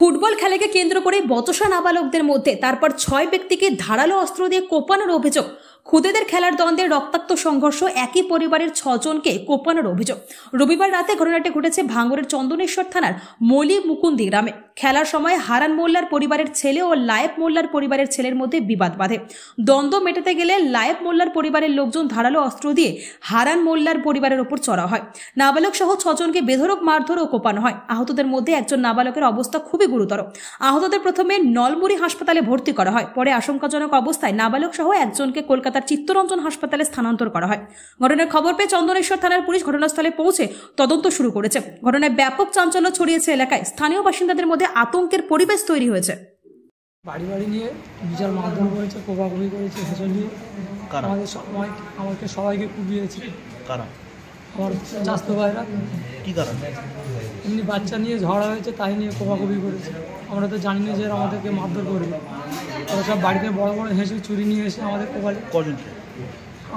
Football খেলাকে কেন্দ্র করে বচসা নাবালকদের মধ্যে তারপর 6 ব্যক্তিকে ধারালো অস্ত্র দিয়ে কোপানোর অভিযোগ। খুদেদের খেলার দ্বন্দ্বে রক্তাক্ত সংঘর্ষ, একই পরিবারের 6 জনকে কোপানোর অভিযোগ। রবিবার রাতে ঘটনাটি ঘটেছে ভাঙড়ের চন্দনেশ্বর থানার মলি মুকুন্দি গ্রামে। খেলার সময় হারান মোল্লার পরিবারের ছেলে ও লায়েব মোল্লার পরিবারের ছেলের মধ্যে বিবাদ বাধে। দ্বন্দ্ব মেটাতে গেলে লায়েব মোল্লার পরিবারের লোকজন ধারালো অস্ত্র দিয়ে হারান মোল্লার পরিবারের উপর চড়া হয়। নাবালক সহ 6 জনকে বেধড়ক মারধর ও কোপানো হয়। আহতদের মধ্যে একজন নাবালকের অবস্থা খুবই গুরুতর। আহতদের প্রথমে নলমুড়ি হাসপাতালে ভর্তি করা হয়, পরে আশঙ্কাজনক অবস্থায় নাবালক সহ একজনকে কলকাতার চিত্তরঞ্জন হাসপাতালে স্থানান্তর করা হয়। ঘটনার খবর পেয়ে চন্দনেশ্বর থানার পুলিশ ঘটনাস্থলে পৌঁছে তদন্ত শুরু করেছে। ঘটনায় ব্যাপক চাঞ্চল্য ছড়িয়েছে এলাকায়। স্থানীয় বাসিন্দাদের মধ্যে আতঙ্কের পরিবেশ তৈরি হয়েছে। বাড়ি বাড়ি নিয়ে বিচার মারধর করেছে, কোপাকুপি করেছে, হেসে নিয়ে আমাকে সবাইকে কুপিয়েছে। কারা? আমার চাস্তো ভাইরা। কি কারণ? এমনি বাচ্চা নিয়ে ঝগড়া হয়েছে, তাই নিয়ে কোপাকুপি করেছে। আমরা তো জানি না যে আমাদেরকে মারধর করবে। ওরা সব বাড়িতে বড় বড় হেসে ছুরি নিয়ে এসে আমাদের কোপালে। কজনকে?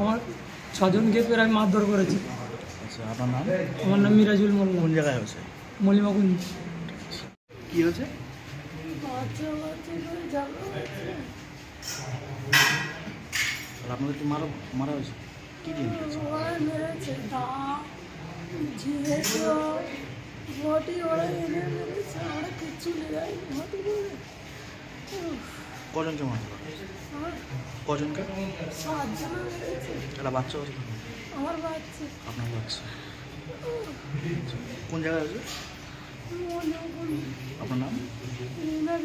আমার 6 জনকে প্রায় মারধর করেছে। আচ্ছা, আপনার নাম? আমার নাম মিরাজুল মোল্লা। কোন জায়গায় হয়েছে? মলিমাকুন্দ। কি হয়েছে? আপনাদেরকে মারা হয়েছে? কি দিয়ে মেরেছে? কজনকে মারতে পারে? কজনকে? একটা বাচ্চা আছে? আমার বাচ্চা। আপনার বাচ্চা? কোন জায়গায় আছে? মনে আপনার নাম? হয়